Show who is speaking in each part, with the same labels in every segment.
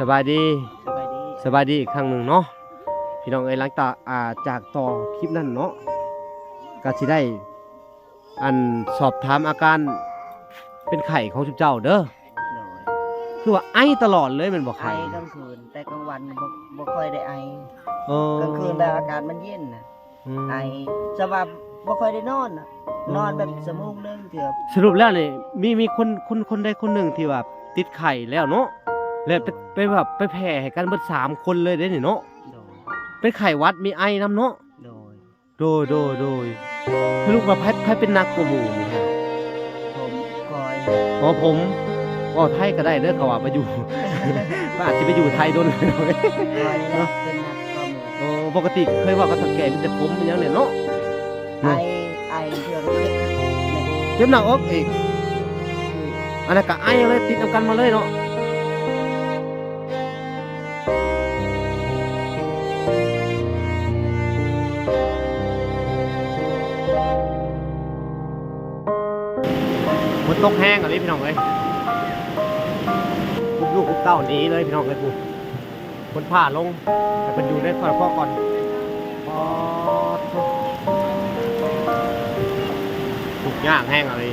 Speaker 1: สบายดี
Speaker 2: สบายดี
Speaker 1: สบายดีอีกครั้งหนึ่งเนาะพี่น้องเอ้ยหลังจากต่อคลิปนั้นเนาะก็สิได้สอบถามอาการเป็นไข้ของชุบเจ้าเด้อ
Speaker 2: โดย
Speaker 1: คือว่าไอตลอดเลยแมันบ่
Speaker 2: ไอ
Speaker 1: ไข้
Speaker 2: กลางคืนแต่กลางวันบ่ค่อยได้ไอ
Speaker 1: เออก
Speaker 2: ลางคืนแล้วอากาศมันเย็นน่ะไอสว่าบ่ค่อยได้นอนน่ะนอนแบบชั่วโมงนึงเถื่อ
Speaker 1: สรุปแล้วนี่มีคนใดคนหนึ่งที่ว่าติดไข้แล้วเนาะแล้วไปแบบไปแผ่ให้กันเบิด3คนเลยเด้นี่เนาะ
Speaker 2: โดย
Speaker 1: เป็นไข้หวัดมีไอนํเนาะ
Speaker 2: โดย
Speaker 1: โดยคือลูกว่าไผเป็นนักกว่าหมู่นี่ฮะ
Speaker 2: ผมคอย
Speaker 1: อ๋อผมไทยก็ได้เด้อเขาว่าไปอยู่ ก็อาจจะไปอยู่ไทยโดนเลย
Speaker 2: คอยนี่แหละเป็นนักข้อมือ
Speaker 1: โอ้ปกติเคยว่าก็ถ้าแก่มีแต่ผมมันยังเนี่ยเนาะ
Speaker 2: ไอเถื่อเล็กเนี่ย
Speaker 1: เจ็บหน้าอกอีกอันนั้นก็ไอเลยติดนำกันมาเลยเนาะฝนตกแห้งอะไรพี่น้องเอ้ยลูกเต้าหนีเลยพี่น้องเอ้ยพูดคนผ่าลงแต่เป็นอยู่ในคอพ่อก่อนถูกยากแห้งอะไร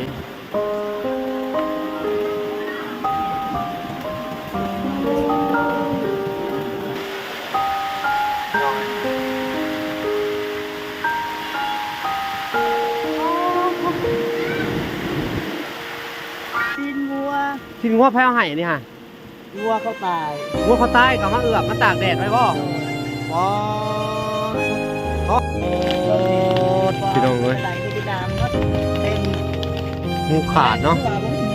Speaker 2: กินวัว
Speaker 1: ทิ้งวัวแพ้เอาไห้นี่ฮะ
Speaker 2: วัวเขาตาย
Speaker 1: วัวเขาตายกับมาเอือบมาตากแดดไว้บ่พี่น้องเลย
Speaker 2: ไหลไปที่น้ำก็เต็ม
Speaker 1: หูขาดเนาะ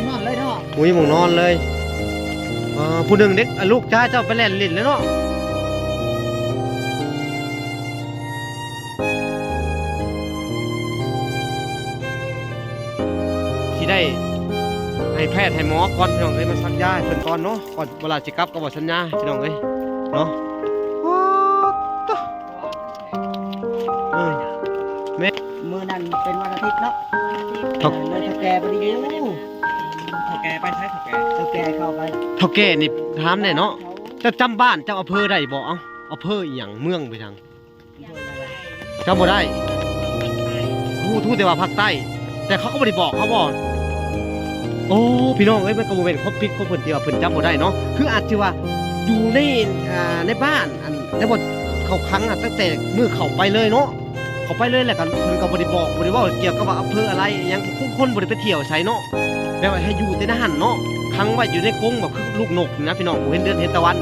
Speaker 2: นอนเลยเนาะ
Speaker 1: หูยหมูนอนเลยผู้หนึ่งเด็กลูกจ้าเจ้าไปเล่นลิ้นแล้วเนาะที่ได้ให้แพทย์ให้หมอก่อนพี่น้องเอ้ยมาซักยาให้เพิ่นก่อนเนาะก่อนเวลาสิกลับก็บ่สัญญาพี่น้องเอ้ยเนาะ
Speaker 2: มือนั่นเป็นวันอาทิตย์เนาะเลยถ้าแกไปดีอยู่
Speaker 3: ถ้าแกไปใช้ถ้าแก
Speaker 2: ถ้าแกเข้าไป
Speaker 1: เท่าแก่นี่ถามแน่เนาะเจะจำบ้านเจ้าอำเภอได้บ่อำเภออีหยังเมืองไปทางจำบ่ได้ทู่แต่ว่าภาคใต้แต่เขาก็บ่ได้บอกเขาบอกโอ้พี่น้องเอ้ยมันก็บ่แม่นครบพิษครบเพิ่นที่ว่าเพิ่นจำบ่ได้เนาะคืออาจสิว่าอยู่ในบ้านในบ่เขาครั้งตั้งแต่มื้อเข้าไปเลยเนาะเข้าไปเลยแล้วก็เพิ่นก็บ่ได้บอกบ่ได้เว้าเกี่ยวกับว่าอำเภออะไรอิหยังคนบ่ได้ไปเที่ยวไสเนาะแบบว่าให้อยู่แต่ในหันเนาะขังไว้อยู่ในกรงแบบคือลูกนกนะพี่น้องบ่เห็นเดือนเห็นตะวัน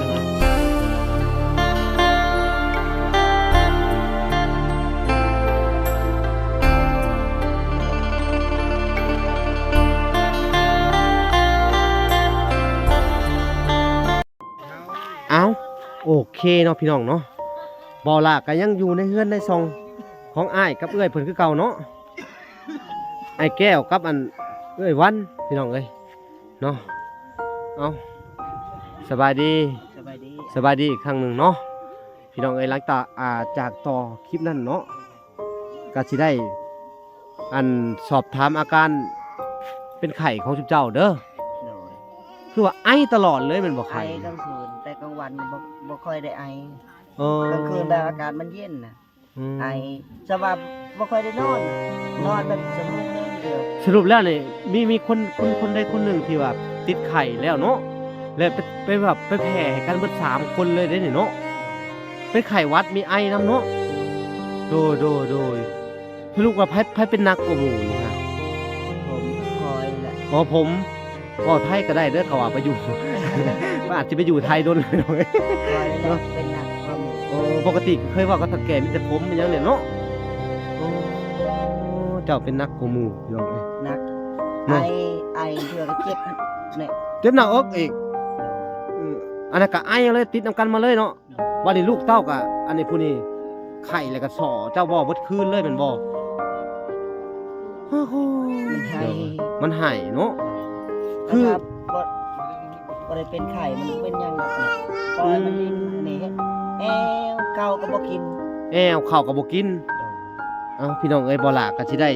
Speaker 1: เอาโอเคเนาะพี่น้องเนาะบ่ล่ะก็ยังอยู่ในเฮือนในซองของอ้ายกับเอื้อยเพิ่นคือเก่าเนาะไอ้แก้วกับเอื้อยวันพี่น้องเอ้ยเนาะเอาสบายดี
Speaker 2: สบายดี
Speaker 1: สบายดีอีกครั้งหนึ่งเนาะพี่น้องเอ้ยหลังจากต่อคลิปนั้นเนาะก็สิได้สอบถามอาการเป็นไข้ของชุบเจ้าเด้อ
Speaker 2: โดย
Speaker 1: คือว่าไอตลอดเลยแมันบ่
Speaker 2: ไอ
Speaker 1: ไข้
Speaker 2: กลางคืนแต่กลางวันบ่ค่อยได้ไอ
Speaker 1: เออก
Speaker 2: ลางคืนแล้วอากาศมันเย็นน่ะ
Speaker 1: ม
Speaker 2: ไอสว่าบ่ค่อยได้นอนนอนแบบชั่วโมงนึงเถื่อ
Speaker 1: สรุปแล้วนี่มีคนใดคนหนึ่งที่ว่าติดไข้แล้วเนาะแล้วไปแบบไปแผ่ให้กันเบิด3คนเลยเด้นี่เนาะเป็นไข้หวัดมีไอนํเนาะโดยคือลูกว่าไผเป็นนักกว่าหมู่นี่ฮะ
Speaker 2: ผมคอยแหละ
Speaker 1: อ๋อผมไทยก็ได้เด้อเขาว่าไปอยู่ ก็อาจจะไปอยู่ไทยโดนเลยเนาะ
Speaker 2: คอยนี่แหละเป็นนักข้อมือ
Speaker 1: โอ้ปกติเคยว่าก็ถ้าแก่มีแต่ผมมันยังเนี่ยเนาะโอ้เจ้าเป็นนักกว่าหมู่พี่น้องเอ้ย
Speaker 2: นักไอเถื่อก็เจ็บเนี่ย
Speaker 1: เจ็บหน้าอกอีกอันนั้นก็ไอเลยติดนำกันมาเลยเนาะวันนี้ลูกเต้าก็อันนี้ผู้นี้ไข่แล้วก็สอเจ้าบ่เบิดคืนเลยแม่นบ่โอ้โห
Speaker 2: มันไข้
Speaker 1: มันหายเนาะ คื
Speaker 2: คือ อบ่ได้เป็นไข่มันเป็นหยังแบบนี้ปล่อยมันนี่นี่แอวเก่าก็บ่กิน
Speaker 1: แอวข้าวก็บ่กินเอ้าพี่น้องเอ้ยบ่ล่ะก็สิได้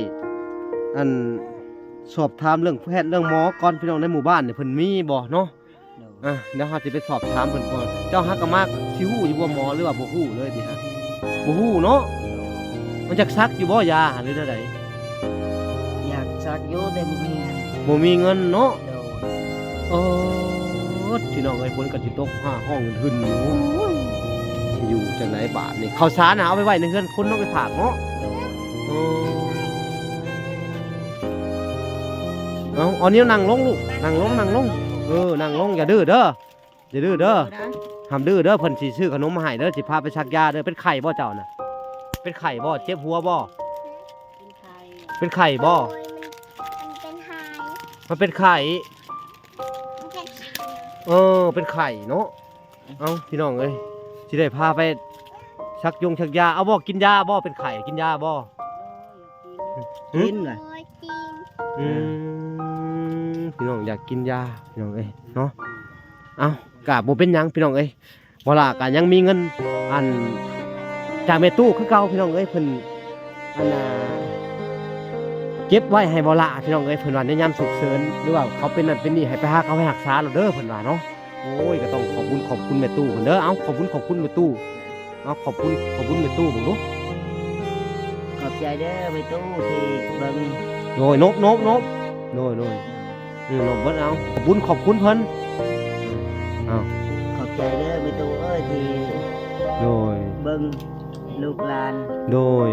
Speaker 1: สอบถามเรื่องแพทย์เรื่องหมอก่อนพี่น้องในหมู่บ้านนี่เพิ่นมีบ่เนาะ
Speaker 2: โดย
Speaker 1: เดี๋ยวเฮาสิไปสอบถามเพิ่นก่อนเจ้าฮักก็มากสิฮู้อยู่บ่หมอหรือว่าบ่ฮู้เลยนี่ฮะบ่ฮู้เนาะมันจักซักอยู่บ่ยาหรือแนวใด
Speaker 2: อยากซักอยู่แต่บ่มีเงิน
Speaker 1: บ่มีเงินเนาะ
Speaker 2: โดย
Speaker 1: พี่น้องเอ้ยฝนก็สิตกห้าห้องขึ้นอยู่สิอยู่จังไดบาทนี่ข้าวสารน่ะเอาไปไว้ในเฮือนคนต้องไปฝากเนาะ
Speaker 2: โดย
Speaker 1: เอานิ้วนั่งลงลูกนั่งลงนั่งลงนั่งลงอย่าดื้อเด้ออย่าดื้อเด้อห้ามดื้อเด้อเพิ่นสิซื้อขนมมาให้เด้อสิพาไปซักยาเด้อเป็นไข้บ่เจ้าน่ะเป็นไข้บ่เจ็บหัวบ่เป็นไข้บ่มันเป็นไข้เป็นไข้เนาะเอาพี่น้องเอ้ยสิได้พาไปชักยาเอาบ่กินยาบ่เป็นไข้กินยาบ่
Speaker 2: กินล่ะ
Speaker 1: พี่น้องอยากกินยาพี่น้องเอ้ยเนาะเอากะบ่เป็นหยังพี่น้องเอ้ยบ่ล่ะกะยังมีเงินอันจากแม่ตู้คือเก่าพี่น้องเอ้ยเพิ่นอันเก็บไว้ให้บ่ล่ะพี่น้องเอ้ยเพิ่นว่าในยามฉุกเฉินหรือว่าเขาเป็นนั่นเป็นนี่ให้ไปหาเขาไปรักษาเราเด้อเพิ่นว่าเนาะโอ้ยก็ต้องขอบคุณแม่ตู้เพิ่นเด้อเอาขอบคุณแม่ตู้เอาขอบคุณแม่ตู้บ่ลูก
Speaker 2: ขอบใจเด้อไปตู้ที่เบิ่ง
Speaker 1: โดยนบโดยนบเบิดเอาขอบคุณเพิ่นเอา
Speaker 2: ขอบใจเด้อไปตู้เอ้ยที่
Speaker 1: โดย
Speaker 2: เบิ่งลูกหลาน
Speaker 1: โดย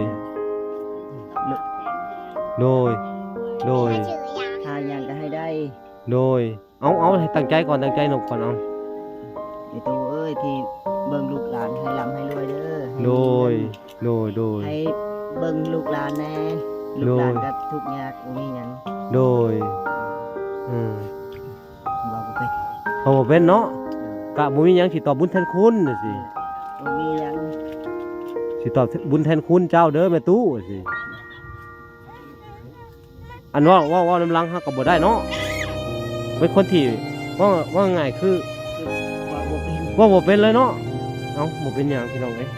Speaker 2: หาหยังก็ให้ได้
Speaker 1: โดยเอาให้ตั้งใจก่อนตั้งใจหนกก่อนเอา
Speaker 2: ไปตู้เอ้ยที่เบิ่งลูกหลานให้ร่ำให้รวยเด้อ
Speaker 1: โดย
Speaker 2: ให้เบิ่งลูกหลานแน่ลูกหลานก็ทุกข์ยากบ่มีหยัง
Speaker 1: โดย
Speaker 2: บ่บ่เป็น
Speaker 1: เอาบ่เป็นเนาะกะบ่มีหยังสิตอบบุญแทนคุณน่ะสิ
Speaker 2: บ่มีหยัง
Speaker 1: สิตอบบุญแทนคุณเจ้าเด้อแม่ตู้สิอันว่าน้ำลังเฮาก็บ่ได้เนาะเป็นคนที่ว่าง่ายคือ
Speaker 2: ว่าบ่เป็น
Speaker 1: ว่าบ่เป็นเลยเนาะเอาบ่เป็นหยังพี่น้องเอ้ย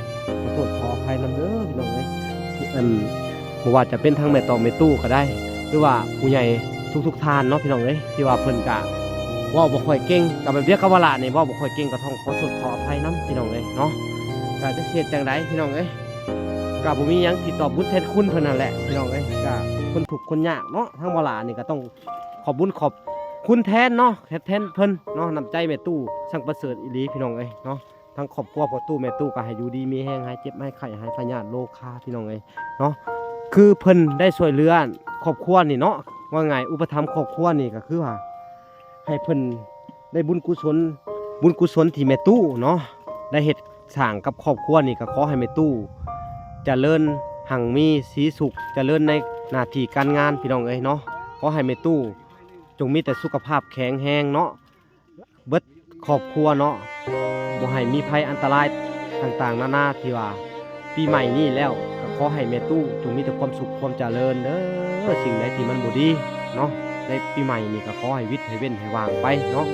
Speaker 1: ขอโทษขออภัยนำเด้อพี่น้องเอ้ยบ่ว่าจะเป็นทางแม่ตอมแม่ตู้ก็ได้หรือว่าผู้ใหญ่ทุกท่านเนาะพี่น้องเอ้ยที่ว่าเพิ่นก็เว้าบ่ค่อยเก่งกับแบบเรียกกับว่าละนี่เว้าบ่ค่อยเก่งก็ต้องขอโทษขออภัยนำพี่น้องเอ้ยเนาะก็จะเสียจังไดพี่น้องเอ้ยก็บ่มีหยังที่ตอบบุญแทนคุณเพิ่นนั่นแหละพี่น้องเอ้ยก็คนทุกข์คนยากเนาะทางว่าละนี่ก็ต้องขอบบุญขอบคุณแทนเนาะแทนเพิ่นเนาะน้ำใจแม่ตู้ช่างประเสริฐอีหลีพี่น้องเอ้ยเนาะทั้งครอบครัวพ่อตู้แม่ตู้ก็ให้อยู่ดีมีแห้งหายเจ็บหายไข้หายพยาธิโรคาพี่น้องเอ้ยเนาะคือเพิ่นได้ช่วยเหลือครอบครัวนี่เนาะว่าไงอุปถัมภ์ครอบครัวนี่ก็คือว่าให้เพิ่นได้บุญกุศลที่แม่ตู้เนาะได้เฮ็ดสร้างกับครอบครัวนี่ก็ขอให้แม่ตู้เจริญหั่งมีสีสุขเจริญในหน้าที่การงานพี่น้องเอ้ยเนาะขอให้แม่ตู้จงมีแต่สุขภาพแข็งแรงเนาะเบิดครอบครัวเนาะบ่ให้มีภัยอันตรายต่างๆนานาที่ว่าปีใหม่นี้แล้วก็ขอให้แม่ตู้จงมีแต่ความสุขความเจริญเด้อสิ่งใดที่มันบ่ดีเนาะในปีใหม่นี้ก็ขอให้วิทย์ให้เว้นให้วางไปเนาะ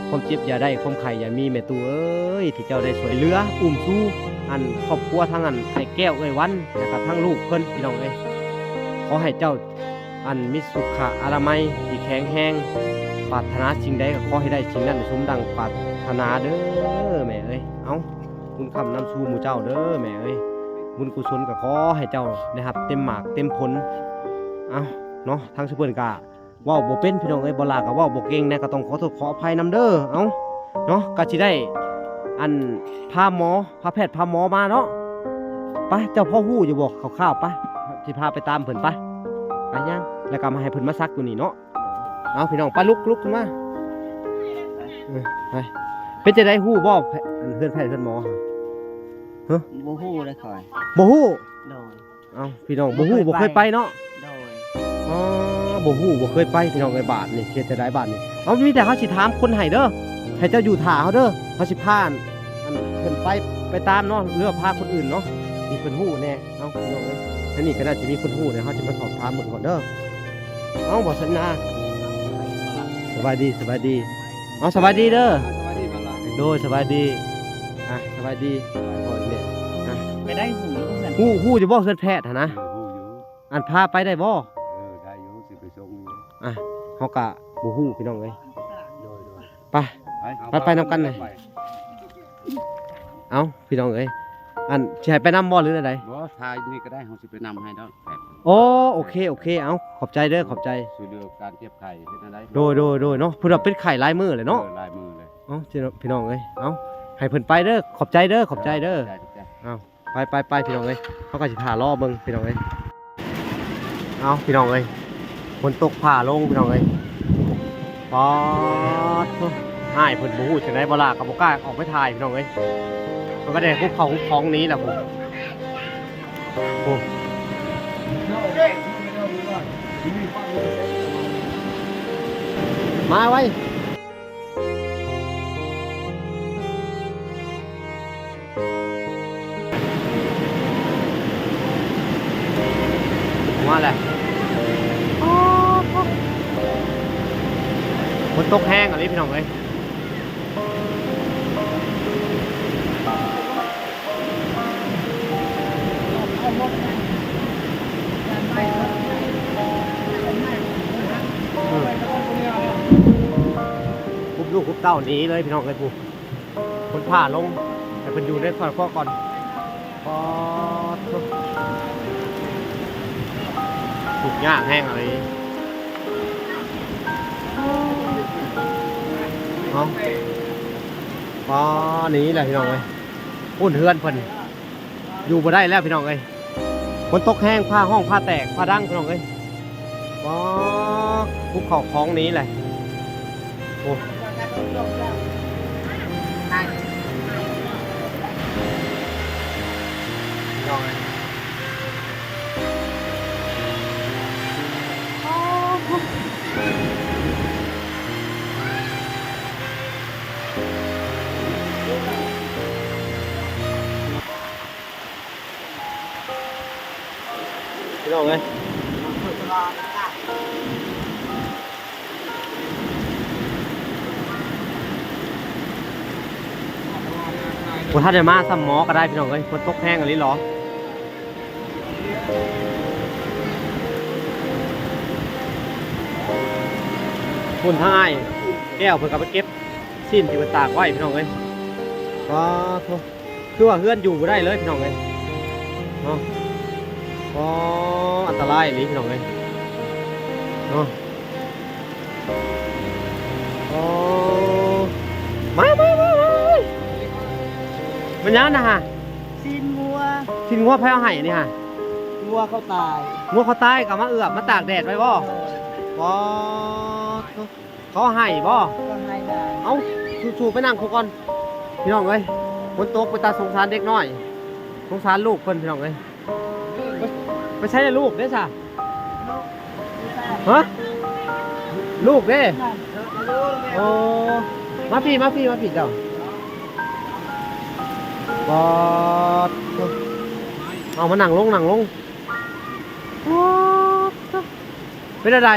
Speaker 1: ความเจ็บอย่าได้ความไข้อย่ามีแม่ตู้เอ้ยที่เจ้าได้ช่วยเหลืออุ้มสู้อันครอบครัวทั้งอันไอ้แก้วเอ้ยวันแล้วก็ทั้งลูกเพิ่นพี่น้องเอ้ยขอให้เจ้าอันมีสุขอนามัยที่แข็งแรงปรารถนาสิ่งใดก็ขอให้ได้สิ่งนั้นสมดังปรารถนาเด้อแม่เอ้ยเอาบุญคำนำสู่หมู่เจ้าเด้อแม่เอ้ยบุญกุศลก็ขอให้เจ้านะครับเต็มหมากเต็มผลเอาเนาะทางซุปเปอร์กาเว้าบ่เป็นพี่น้องเอ้ยบ่ลาก็เว้าบ่เก่งนะก็ต้องขอโทษขออภัยนำเด้อเอาเนาะก็สิได้อันพาแพทย์พาหมอมาเนาะไปเจ้าพ่อฮู้อยู่บ่คร่าวๆไปสิพาไปตามเพิ่นไปยังแล้วก็มาให้เพิ่นมาซักอยู่นี่เนาะเอาพี่น้องไปลุกขึ้นมาไปเป็นจะได้ฮู้บ่เพื่อนแพทย์เพื่อนหมอฮะ
Speaker 2: บ่ฮู้เลยค่อย
Speaker 1: บ่ฮู้
Speaker 2: โดย
Speaker 1: เอาพี่น้องบ่ฮู้บ่เคยไปเนาะ
Speaker 2: โดย
Speaker 1: อ๋อบ่ฮู้บ่เคยไปพี่น้องไอ้บาทนี่เฮ็ดจะได้บาทนี่เอามีแต่เขาสิถามคนให้เด้อให้เจ้าอยู่ท่าเขาเด้อเขาสิพาอันเพิ่นไปตามเนาะหรือว่าพาคนอื่นเนาะมีเพิ่นฮู้แน่เอาพี่น้องเอ้ยอันนี้ก็น่าจะมีคนฮู้เดี๋ยวเขาจะมาสอบถามเพิ่นก่อนเด้อเอาบ่สัญญาสบายดีเอาสบายดีเด้อ
Speaker 3: สวัสดีบ้านละ
Speaker 1: โดยสบายดีสบายดีโอ้ยแม่
Speaker 2: ไปได้หูเพื่อน
Speaker 1: ฮู้จะบ่เพิ่นแพทย์หั่นนะ
Speaker 4: ฮู้อยู่
Speaker 1: อันพาไปได้บ่
Speaker 4: ได้อยู่สิไปส่งอยู่
Speaker 1: เฮาก็บ่ฮู้พี่น้องเอ้ย
Speaker 4: โดย
Speaker 1: ไป ไปนำกันเลยเอ้าพี่น้องเอ้ยอันสิให้ไปนำบ่หรืออะไร
Speaker 4: บ่ทายนี่ก็ได้เฮาสิไปนำให้ดอกแขก
Speaker 1: โอ้โอเคเอ้าขอบใจเด้อขอบใจ
Speaker 4: ช่วยเหลือการเก็บไข่เฮ็ดจังได๋
Speaker 1: โดยเนาะเพิ่นว่าเป็นไข่ลายมือเลยเนาะ
Speaker 4: ลายมือเลย
Speaker 1: เอ้าพี่น้องเอ้ยเอ้าให้เพิ่นไปเด้อขอบใจเด้อ
Speaker 4: ได้
Speaker 1: เอ้าไปพี่น้องเอ้ยเขาก็สิพารอเบิ่งพี่น้องเอ้ยเอ้าพี่น้องเอ้ยฝนตกผ่าลงพี่น้องเอ้ยป๊อดหายเพิ่นบ่ฮู้จังได๋บ่ล่ะก็บ่กล้าออกไปถ่ายพี่น้องเอ้ยมันก็ได้คุกเขาคุกของนี้แหละผมโอ้มาไว้มาแหละฝนตกแห้งอะไรพี่น้องเอ้ยคุบลูกคุบเต้าหนีเลยพี่น้องเอ้ยผู้คนผ่าลงแต่เป็นอยู่ในคอยพ่อก่อนพอถูกยากแห้งอะไรเนาะพอหนีแหละพี่น้องเอ้ยอุ่นเฮือนเพิ่นอยู่บ่ได้แล้วพี่น้องเอ้ยฝนตกแห้งผ้าห้องผ้าแตกผ้าดังพี่น้องเอ้ยว้าภูเขาคลองนี้แหละโอ้พี่น้องเอ้ยพี่น้องเอ้ยถ้าเดี๋ยวมาซ้ำหมอก็ได้พี่น้องเอ้ยฝนตกแห้งอะไรหรอคุณทั้งไอ้แก้วเพิ่งกลับไปเก็บสิ้นที่มันตากไว้พี่น้องเอ้ยว้าโธ่คือว่าเฮือนอยู่บ่ได้เลยพี่น้องเอ้ยเนาะก็อันตรายนี่พี่น้องเอ้ยเนาะโอ้มามันยังนะฮะ
Speaker 2: ซีนงัว
Speaker 1: ทิ้งงัวแพ้เอาไห้นี่ฮะ
Speaker 2: งัวเขาตาย
Speaker 1: งัวเขาตายกับมาเอือบมาตากแดดไว้บ่บ่เขาให้บ่
Speaker 2: ก็ให้ได้
Speaker 1: เอ้าชูๆไปนั่งคุกก่อนพี่น้องเอ้ยฝนตกไปตาสงสารเด็กน้อยสงสารลูกเพิ่นพี่น้องเอ้ยไปใช้ลูกเด้ซะฮะลูกเด้โอ้มาพี่เจ้าบอดเอามานั่งลงเป็นอะไร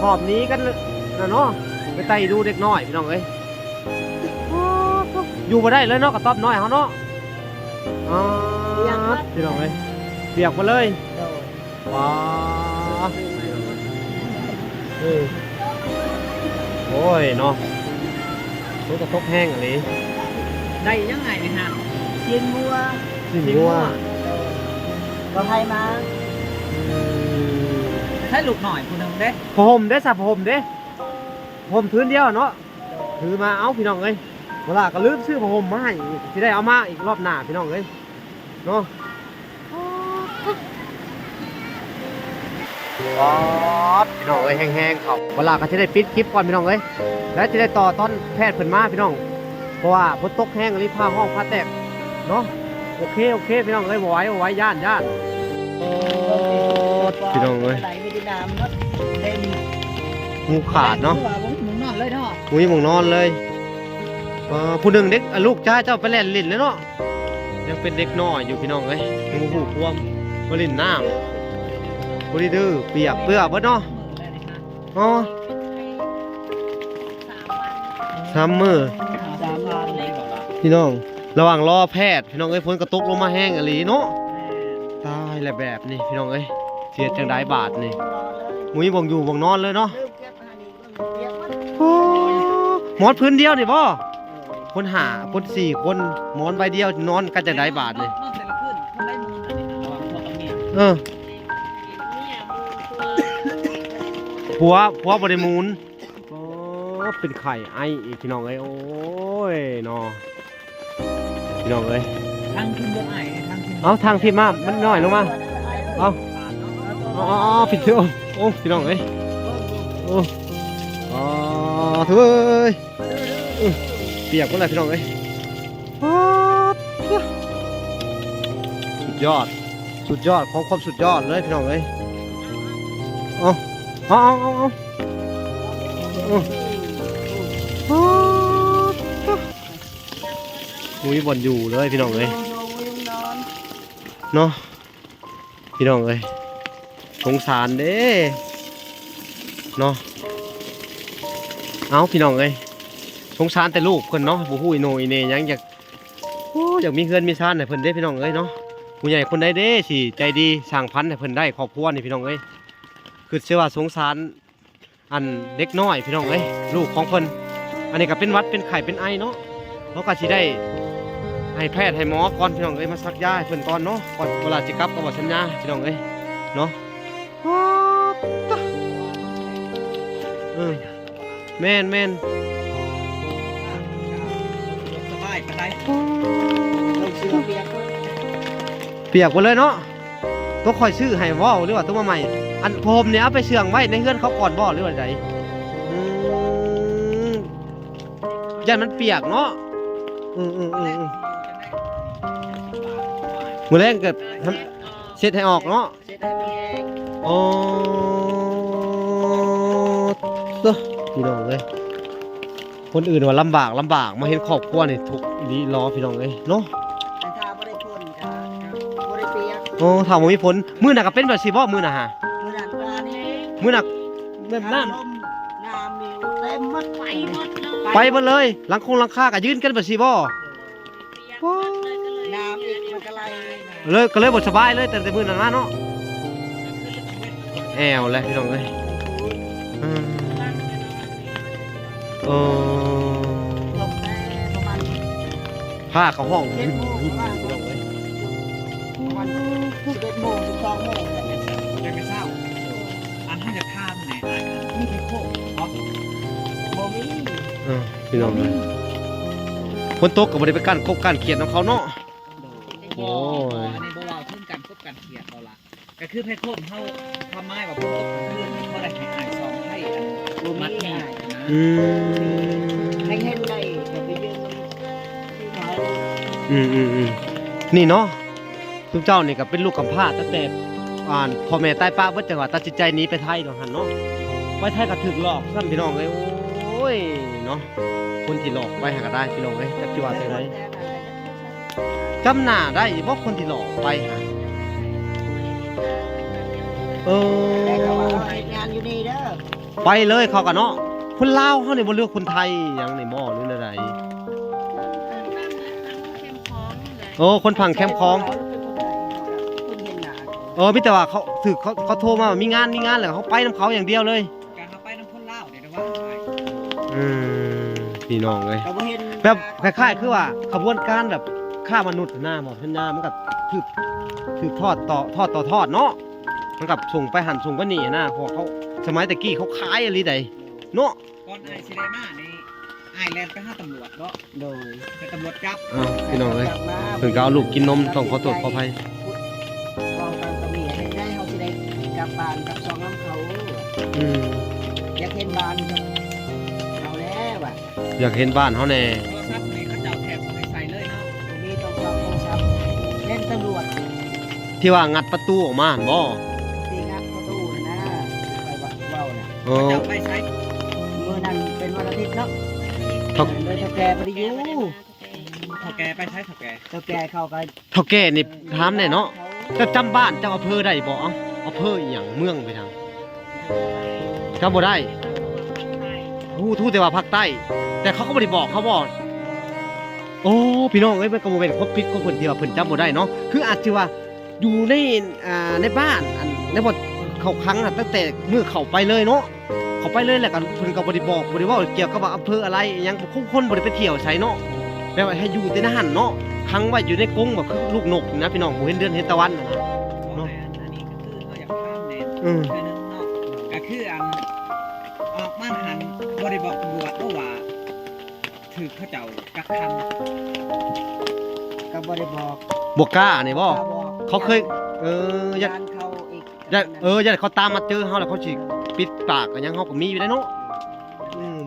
Speaker 1: หอบนี้กันนะเนาะไปไต่ดูเด็กน้อยพี่น้องเอ้ยอยู่มาได้เลยเนาะกับต๊อบน้อยเขาเนาะพี่น้องเอ้ยเปียกมาเลยว้าโอ้ยเนาะรถกระทบแห้งอะไร
Speaker 3: ได้ยังไงนี่ฮะ
Speaker 2: ซีนงัว
Speaker 1: สิงัว
Speaker 2: ก็ให้มา
Speaker 3: ใช้ลูกหน่อยคนหนึ่งเด้
Speaker 1: ผมเด้สับผมเด้ผมพื้นเดียวเนาะถือมาเอาพี่น้องเอ้ยเวลาก็ลืมซื้อผมมาให้ที่ได้เอามาอีกรอบหน้าพี่น้องเอ้ยเนาะพี่น้องเอ้ยแห้งๆเขาเวลาก็จะได้ปิดคลิปก่อนพี่น้องเอ้ยแล้วจะได้ต่อตอนแพทย์เพิ่นมาพี่น้องเพราะว่าฝนตกแห้งอะไรผ้าห้องผ้าแตกเนาะโอเคพี่น้องเอ้ยบ่ไหวย่านพี่น้องเอ้ย
Speaker 2: ไหลไม่ได้น้ำเนาะเต็ม
Speaker 1: งูขาดเนาะ
Speaker 3: มึงนอนเลยเนาะ
Speaker 1: งูยังมองนอนเลยผู้หนึ่งเด็กลูกจ้าเจ้าไปเล่นลิ้นแล้วเนาะยังเป็นเด็กน้อยอยู่พี่น้องเอ้ยงูหูพวมมาลิ้นน้ำบริดื้อเปียกเปื้อนเบิดเนาะอ๋อ3 มื้อ
Speaker 2: 3 วันเลย
Speaker 1: พี่น้องระหว่างรอแพทย์พี่น้องเอ้ยฝนกระตกลงมาแห้งอะไรเนาะตายแหละแบบนี้พี่น้องเอ้ยเสียจังได้บาทนี่มุ้ยบ่งอยู่บ่งนอนเลยเนาะ
Speaker 2: เริ่มเก็บหานี่เริ่มเก็บมัน
Speaker 1: โอ้ หมอนพื้นเดียวนี่บ่คนหาคน4คนหมอนใบเดียวนอนกันจะได้บาทเลย
Speaker 3: นอนแต่ละคืนคนได้มูลอันนี้ระหว่างพ่อกับเมีย
Speaker 1: เออผัวบ่ได้มูลอ๋อเป็นไข่ไอ้อีกพี่น้องเอ้ยโอ้ยเนาะพี่น้องเอ้ย
Speaker 3: ทางทีมบนไอ้ทางทีม
Speaker 1: เอาทางพี่มามันน้อยลงมาเอาอ๋อผิดเถอะโอ้พี่น้องเอ้ยโอ้อ๋อเฮ้ยเปียกหมดเลยพี่น้องเอ้ยสุดยอดของความสุดยอดเลยพี่น้องเอ้ยเอามุ้ยบอลอยู่เลยพี่น้องเอ้ยเนาะพี่น้องเอ้ยสงสารเด้เนาะเอาพี่น้องเอ้ยสงสารแต่ลูกเพิ่นเนาะบ่ฮู้อีโนอีเนยังอยากมีเงินมีซ่านให้เพิ่นเด้พี่น้องเอ้ยเนาะผู้ใหญ่คนใดเด้สิใจดีสร้างพันธุ์ให้เพิ่นได้ครอบครัวนี่พี่น้องเอ้ยคือเชื่อว่าสงสารอันเด็กน้อยพี่น้องเอ้ยลูกของเพิ่นอันนี้ก็เป็นหวัดเป็นไข้เป็นไอเนาะเขาก็สิได้ให้แพทย์ให้หมอก่อนพี่น้องเอ้ยมาซักยาให้เพิ่นก่อนเนาะก่อนเวลาสิกลับก็บ่สัญญาพี่น้องเอ้ยเนาะแม่น
Speaker 3: สบายปานใด
Speaker 1: เปียกหมดเลยเนาะต้องคอยซื้อให้บ่หรือว่าต้องมาใหม่อันโฟมเนี่ยเอาไปเสื่องไว้ในเฮือนเขาก่อนบ่หรือว่าไดยันมันเปียกเนาะมื้อแรงเกิดเช็ดให้ออกเนาะโอ้ตัวพี่น้องเอ้ยคนอื่นว่าลำบากมาเห็นครอบครัวนี่ทุกข์อีหลีรอพี่น้องเอ้ยเนาะโอ้ถามว่ามีผลมื้อน่ะก็เป็นแบบสิบ่มื้อน่ะฮะมื้อน่ะแบบน้ำไปหมดเลยหลังคาก็ยืนกันแบบสิบ่เลยก็เลยบ่สบายเลยแต่มื้อนั้นมาเนาะแอวเลยพี่น้องเอ้ยผ้าเขาห้องพี่น้องเอ้ย
Speaker 2: 11 โมง 12 โมง
Speaker 3: จะไปเศร้าอันให้จะข้ามไหนนี่คือโคกเอา
Speaker 2: บ่มี
Speaker 1: พี่น้องเลยคนตกกับบริไปการกบการเขียนของเขาเนาะ
Speaker 3: โอ้ยอันนี้บ่ว่าเพิ่งกันกบกันเขียดบ่ล่ะก็คือให้โคมเฮาทำไม้แบบเพิ่นตกเพื่อนเขาได้ให้อายซองให้อัน
Speaker 2: บ่
Speaker 3: มัด
Speaker 2: มี
Speaker 3: นี่
Speaker 2: หาย
Speaker 3: นะ
Speaker 2: ให้เห็นได้แต่ไปยืน
Speaker 1: นี่เนาะทุกเจ้านี่ก็เป็นลูกกำพร้าตั้งแต่พ่อแม่ตายป้าเบิดจังหวะตัดสินใจหนีไปไทยเนาะหั่นเนาะไปไทยก็ถึกหลอกซ้ำพี่น้องเอ้ยโอ้ยเนาะคนที่หลอกไปหาก็ได้พี่น้องเอ้ยจักสิว่าจังไดจำหน้าได้บ่คนที่หลอกไปหา
Speaker 2: แต่ก็ว่าเราเฮ็ดงานอยู่นี่เด้อ
Speaker 1: ไปเลยเขาก็เนาะคนลาวเฮานี่บ่เลือกคนไทยหยังนี่บ่หรือใดโอ้คนผังแคมป์คลองมีแต่ว่าเขาโทรมามีงานแล้วเขาไปนํเขาอย่างเดียวเลย
Speaker 3: การเอาไปน้ำพ่นเหล้าเนี่ยนะว่าไป
Speaker 1: พี่น้องเอ้ย
Speaker 2: ก็บ่เห็น
Speaker 1: แบบคล้ายๆคือว่าขบวนการแบบฆ่ามนุษย์หน้าหมอสัญญามันก็ถือทอดเนาะมันกับส่งไปหันส่งไปนี่นะพอเขาสมัยตะกี้เขาขายอะไรใดเนาะ
Speaker 3: ก่อนอายสิได้มานี่อายแลนไปหาตำรวจเนาะ
Speaker 2: โดย
Speaker 3: ให้ตำรวจจับ
Speaker 1: พี่น้องเอ้ยเพิ่นก็เอาลูกกินนมต้องขอโทษขออภัย
Speaker 2: กองการกระบี่ให้ได้เฮาสิได้กลับบ้านกับสองน้ำเขาอยากเห็นบ้านเอาแล้วว่ะ
Speaker 1: อยากเห็นบ้านเฮาแน่
Speaker 3: โทรศัพท์นี่เขาเจ้าแถบให้ใส่เลยเนาะ
Speaker 2: มีต้องรับโทรศัพท์เล่นตำรวจ
Speaker 1: ที่ว่างัดประตูออกมาหั่นบ่
Speaker 2: ตีงัดประตูนะไปว่าเว้าน่ะ
Speaker 1: โอ้
Speaker 3: เขาเจ้าไปใช้
Speaker 2: มื้อนั้นเป็นวันอาทิตย์เนาะ
Speaker 1: ครับ
Speaker 2: เลยเฒ่าแก่บ่ได้อยู่
Speaker 3: เฒ่าแก่ไปใช้เฒ่าแก่
Speaker 2: เฒ่าแก่เขาก็
Speaker 1: เฒ่าแก่นี่ถามแน่เนาะจะจำบ้านจำอำเภอได้บ่อำเภออีหยังเมืองไปทางจำบ่ได้ทู่แต่ว่าภาคใต้ แต่เขาก็บ่ได้บอกเขาบอกโอ้พี่น้องเอ้ยมันก็บ่เป็นคนผิดคนที่ว่าเพิ่นจำบ่ได้เนาะคืออาจสิว่าอยู่ในในบ้านในบ่ เขาครั้งน่ะตั้งแต่มื้อเข้าไปเลยเนาะเขาไปเลยแหละกันเพิ่นก็บ่ได้บอกบ่ได้เว้าเกี่ยวกับว่าอำเภออะไรอิหยังคนบ่ได้ไปเที่ยวไสเนาะแบบว่าให้อยู่แต่ในหันเนาะขังไว้อยู่ในกรงแบบคือลูกนกนะพี่น้องบ่เห็นเดือนเห็นตะวันน่ะนะ
Speaker 3: เนาะอันนี้ก็คือเขาอยากข้ามแนว
Speaker 1: อืม
Speaker 3: แค่นั้นเนาะก็คืออันออกมาหันบ่ได้บอกตำรวจว่าถือเขาเจ้ากักขัง
Speaker 2: ก็บ่ได้บอก
Speaker 1: บ่กล้านี่บ่
Speaker 2: บอก
Speaker 1: เขาเคยญาติ
Speaker 2: งานเขาอีก
Speaker 1: ญาติเขาตามมาเจอเฮาแล้วเขาสิปิดปากกันยังเฮาก็มีอยู่ได้เนาะ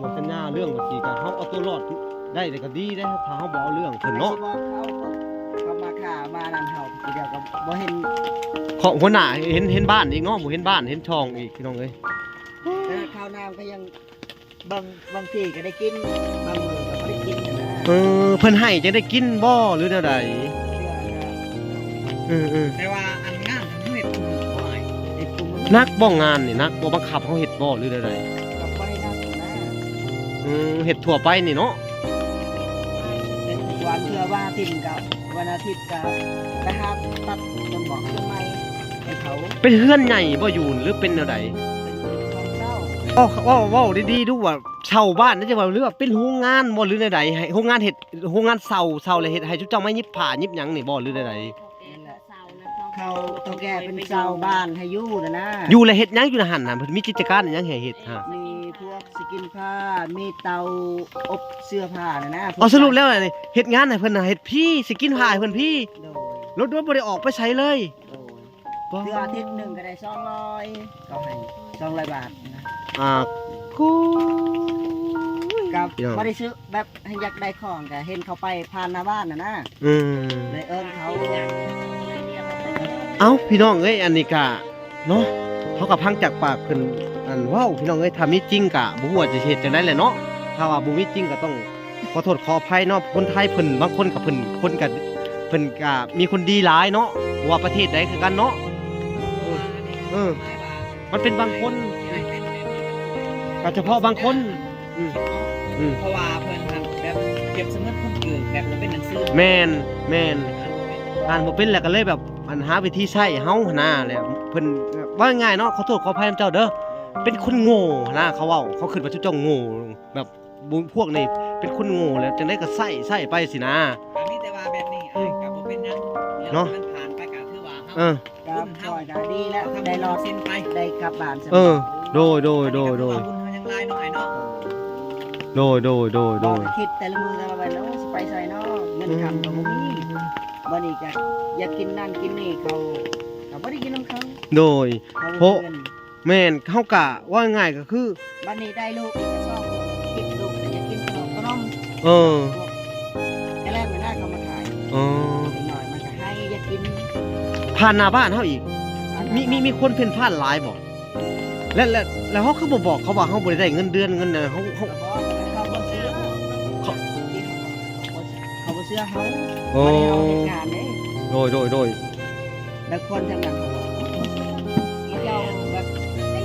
Speaker 1: บ่สัญญาเรื่องว่าสิก็เฮาเอาตัวรอดได้แต่ก็ดีได้ถ้าเฮาบ่เอาเรื่องเพิ่นเนาะ
Speaker 2: ไปสิบอกเขามาฆ่ามานั่นเฮาทีเดียวก็บ่เห็น
Speaker 1: ของหัวหน้าเห็นบ้านอีกเนาะบ่เห็นบ้านเห็นช่องอีกพี่น้องเอ้ย
Speaker 2: แต่ข้าวน้ำก็ยังบางทีก็ได้กินบางมื้อก็บ่ได้กินนะ
Speaker 1: เพิ่นให้จังได้กินบ่หรือแนวใด
Speaker 2: เชื่อก็
Speaker 3: แต่ว่าอันงานทำให้เป็นมือควาย
Speaker 2: ไอ้ปุ่ม
Speaker 1: นักบ่งานนี่นักบ่บังคับเฮาเฮ็ดบ่หรือแนวใด
Speaker 2: ก็บ่ได้นักนะ
Speaker 1: เฮ็ดทั่วไปนี่เนาะ
Speaker 2: เป็นวันเพื่อว่าอาทิตย์กับวันอาทิตย์กับไปหาตัดต้นบอกต้นไม้ให้เขา
Speaker 1: เป็นเฮือนใหญ่บ่อยู่หรือเป็นแนวใด
Speaker 2: เป็นของเศร้า
Speaker 1: ว้าวดีๆดูว่าเช่าบ้านนั่นจะว่าหรือว่าเป็นโรงงานบ่หรือใดๆให้โรงงานเฮ็ดโรงงานเช่าแล้วเฮ็ดให้ชุเจ้ามายิบผ้ายิบหยังนี่บ่หรือใด
Speaker 2: เขาต้องแก้เป็นเจ้าบ้านให้อยู่นะ
Speaker 1: ๆอยู่แล้วเฮ็ดหยังอยู่ในหั่นน่ะเพิ่นมีกิจการหยังให้เฮ็ดฮะ
Speaker 2: มีพวกสกินผ้ามีเตาอบเสื้อผ้านะพวก
Speaker 1: เอาสรุปแล้วน่ะนี่เฮ็ดงานให้เพิ่นน่ะเฮ็ดพี่สิกินผ้าให้เพิ่นพี่
Speaker 2: โดย
Speaker 1: รถบ่ได้ออกไปไสเลย
Speaker 2: โดยเดือนอาทิตย์หนึ่งก็ได้200ก็ให้200 บาทนะ
Speaker 1: กู
Speaker 2: กับ
Speaker 1: เดี๋ยว
Speaker 2: บ่ได้ซื้อแบบให้อยากได้ของก็เห็นเขาไปผ่านหน้าบ้านนะ
Speaker 1: อืม
Speaker 2: เลยเอิ้นเขา
Speaker 1: เอ้าพี่น้องเอ้ยอันนี้ก็เนาะเขาก็พังจากปากเพิ่นอันว้าวพี่น้องเอ้ยถ้ามีจริงก็บ่ฮู้ว่าจะเฮ็ดจังได๋แหละเนาะถ้าว่าบ่มีจริงก็ต้องขอโทษขออภัยเนาะคนไทยเพิ่นบางคนก็เพิ่นก็มีคนดีหลายเนาะบ่ว่าประเทศใดคือกันเนาะ เออ มันเป็นบางคนก็เฉพาะบางคนอืม
Speaker 3: เพราะว่าเพิ่นทำแบบเก็บเสมือนคนเกิดแบบบ่เป็นหนังสือ
Speaker 1: แม่นอ่านบ่เป็นแล้วก็เลยแบบอันหาวิธีใช้เฮาหั่นน่ะแหละเพิ่นว่าง่ายๆเนาะขอโทษขออภัยนำเจ้าเด้อเป็นคนโง่นะเขาเว้าเขาคิดว่าเจ้าโง่แบบพวกนี้เป็นคนโง่แล้วจังได๋ก็ใส่ไปสินะ
Speaker 3: ก็มีแต่ว่าแบบนี้อ้ายก็บ่เป็นหยัง
Speaker 1: เนาะ
Speaker 3: มันผ่านไปก็ถือว่าเฮา
Speaker 1: เออ
Speaker 2: กับคอยก็ดีแล้ว
Speaker 3: ทำ
Speaker 2: ได้รอด
Speaker 3: เส้นไป
Speaker 2: ได้กลับบ้านสบาย
Speaker 1: เออ โดย
Speaker 3: บุญเฮายังหลายน้อยเนาะ
Speaker 2: บอกไปคิดแต่ละมือแต่ละวันแล้วสิไปใส่เนาะเงินคำก็บ่มีบ่นี่ก็อยากกินนั่นกินนี่เขาก็บ่ได้กินน้ำเขา
Speaker 1: โดย
Speaker 2: เขา
Speaker 1: เพราะ
Speaker 2: เงิน
Speaker 1: แม่นเฮากะว่าง่ายก็คือ
Speaker 2: บัดนี้ได้ลูกอีกก็ชอบกินลูกแต่อยากกินขนม
Speaker 1: เออ
Speaker 2: แค่แรกมันน่าเขามาขาย
Speaker 1: เออ
Speaker 2: นิดหน่อยมันก็ให้อยากกิน
Speaker 1: ผ่านหน้าบ้านเฮาอีก มีคนเพ่นพ่านหลายบ่แล้วเฮาคือบ่บอกเขาว่าเฮาบ่ได้เงินเดือนเงินน่ะเฮา
Speaker 2: เขาบอกว่าเขาบ่เชื่อเขาบ่เชื่อเขา
Speaker 1: โอ้
Speaker 2: บ่ได้เอาเหตุการณ์เด้
Speaker 1: โดย
Speaker 2: แล้วคนทำงานเขาบอกอีเจ้าแบบ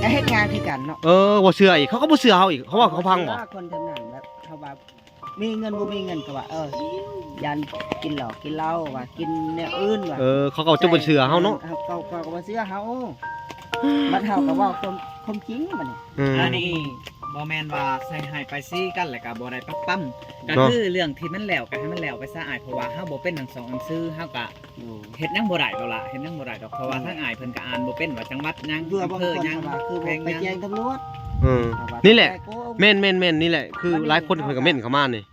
Speaker 2: ก็เฮ็ดงานคือกันเนาะ
Speaker 1: บ่เชื่ออีกเขาก็บ่เชื่อเฮาอีกเขาว่าเขาพังบ่
Speaker 2: คนทำงานแบบเขาแบบมีเงินบ่มีเงินก็ว่ายันกินเหล้ากินเหล้าว่ากินแนวอื่นว่า
Speaker 1: เขาก็จะบ่เชื่อเฮาเนาะ
Speaker 2: เขาก็บ่เชื่อเฮาบัดเฮาก็เว้าความจริงบัดนี้
Speaker 3: อันนี้บ่แม่นว่าใส่ให้ไปซี่กันแล้วก็บ่ได้ปักปั๊มก็คือเรื่องที่มันแล้วก็ให้มันแล้วไปซะอ้ายเพราะว่าเฮาบ่เป็นหนังสองหนังสือเฮาก็เฮ็ดหยังบ่ได้ดอกล่ะเฮ็ดหยังบ่ได้ดอกเพราะว่าทางอ้ายเพิ่นก็อ่านบ่เป็นว่าจังหวัดหยัง
Speaker 2: เบื่อบาง
Speaker 3: อำเภอ
Speaker 2: คน
Speaker 3: หยัง
Speaker 2: ว่าคือ
Speaker 3: แพง
Speaker 2: ไป
Speaker 3: หยัง
Speaker 2: แจ้งตำรวจ
Speaker 1: นี่แหละแม่นนี่แหละคือหลายคนเพิ่นก็เม่นเข้ามานี่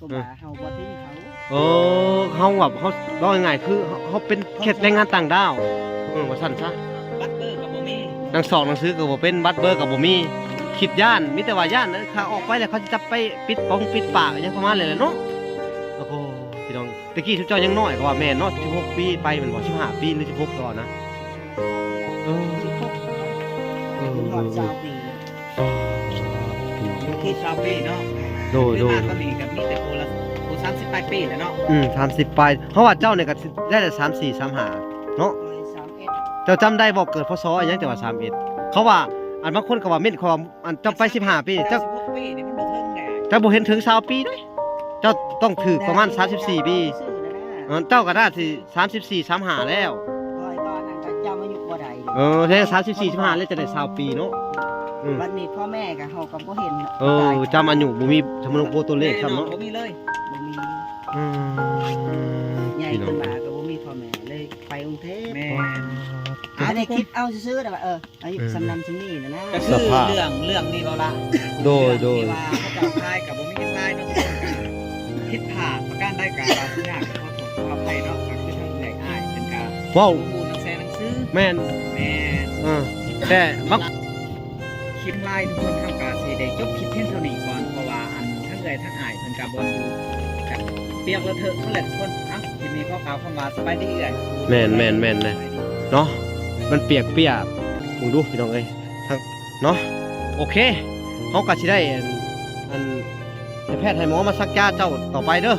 Speaker 2: ก็ว่าเฮาบ่ถึงเขา
Speaker 1: เฮาแบบเฮาว่าง่ายๆคือเฮาเป็นแค่แรงงานต่างดาวว่าซั่นซะ
Speaker 3: บัตรเบอร์ก็บ่มี
Speaker 1: หนังสองหนังสือก็บ่เป็นบัตรเบอร์ก็บ่มีคิดย่านมีแต่ว่าย่านนะถ้าออกไปแล้วเขาจะจับไปปิดปองปิดปากอย่างประมาณนั้นแหละเนาะโอ้โหพี่น้องตะกี้ทุกเจ้ายังน้อยก็ว่าแม่นเนาะ16ปีไปมันบ่15ปีหรือ16ก่อนนะเออ
Speaker 2: 16ก่อน20ปี
Speaker 3: คือชาวปีเนาะ
Speaker 1: โดย
Speaker 3: คือมาก็มีก็มีแต่ผู้30ปีแล้วเนาะ
Speaker 1: 30ปลายเพราะว่าเจ้าเนี่ยก็ได้แต่34 35เนาะ
Speaker 2: 31
Speaker 1: เจ้าจำได้บ่เกิดพศอิหยังแต่ว่า31เขาว่าอันบางคนก็ว่าเม่นเขาว่าอันเจ้าไป15ปีเจ้า
Speaker 3: 16ปีนี่มันบ่ถึงแน่
Speaker 1: เจ้าบ่เห็นถึง20ปีเด้เจ้าต้องถือประมาณ34ปีเจ้าก็ได้สิ34 35แล้ว
Speaker 2: ก่อนนั้นก็จำอายุบ่ได้ดิ
Speaker 1: แท้34 15แล้วจะได้20ปีเนาะอืม
Speaker 2: วันนี้พ่อแม่ก็เฮาก็บ่เห็น
Speaker 1: จำอายุบ่มีจำนวนตัวเลขซ้ำเนาะ
Speaker 3: บ่มีเลย
Speaker 2: บ่มี
Speaker 1: อืม
Speaker 2: ใหญ่
Speaker 1: พี่น้อ
Speaker 2: ขึ้
Speaker 1: ง
Speaker 2: นมาก็บ่มีพ่อแม่เลยไปกรุงเทพ
Speaker 3: แม่
Speaker 2: อันนี้คิดเอาซื่อๆแต่ว่าอายุสำนันซื่อนี่นะ
Speaker 3: ก็คือเรื่องนี้บ่ละ
Speaker 1: โดย
Speaker 3: ที่ว่าเขาเจ้าทายกับบ่มีทายเนาะคิดพลาดประการได้การว่าทุกอย่างขอโทษขออภัยเนาะก็คือทั้งใหญ่อ้ายเป็นการ
Speaker 1: ว้าว
Speaker 3: บูรทั้งแซ่ทั้งซื้อ
Speaker 1: แม่น
Speaker 3: แม่น
Speaker 1: แต่บาง
Speaker 3: คลิปไลน์ทุกคนทำการสิได้จบคลิปเพียงเท่านี้ก่อนเพราะว่าอันทั้งเอ่ยทั้งอ้ายเพิ่นก็บ่อยู่กับเปรียบว่าเถอะเขาแหละทุกคนเอ้าทีนี้ก็กล่าวคำว่าสบายดีเอ่ย
Speaker 1: แม่นเลยเนาะมันเปียกมึงดูพี่น้องเอ้ยทั้งเนาะโอเคเฮาก็สิได้อันให้แพทย์ให้หมอมาซักยาเจ้าต่อไปเด้อ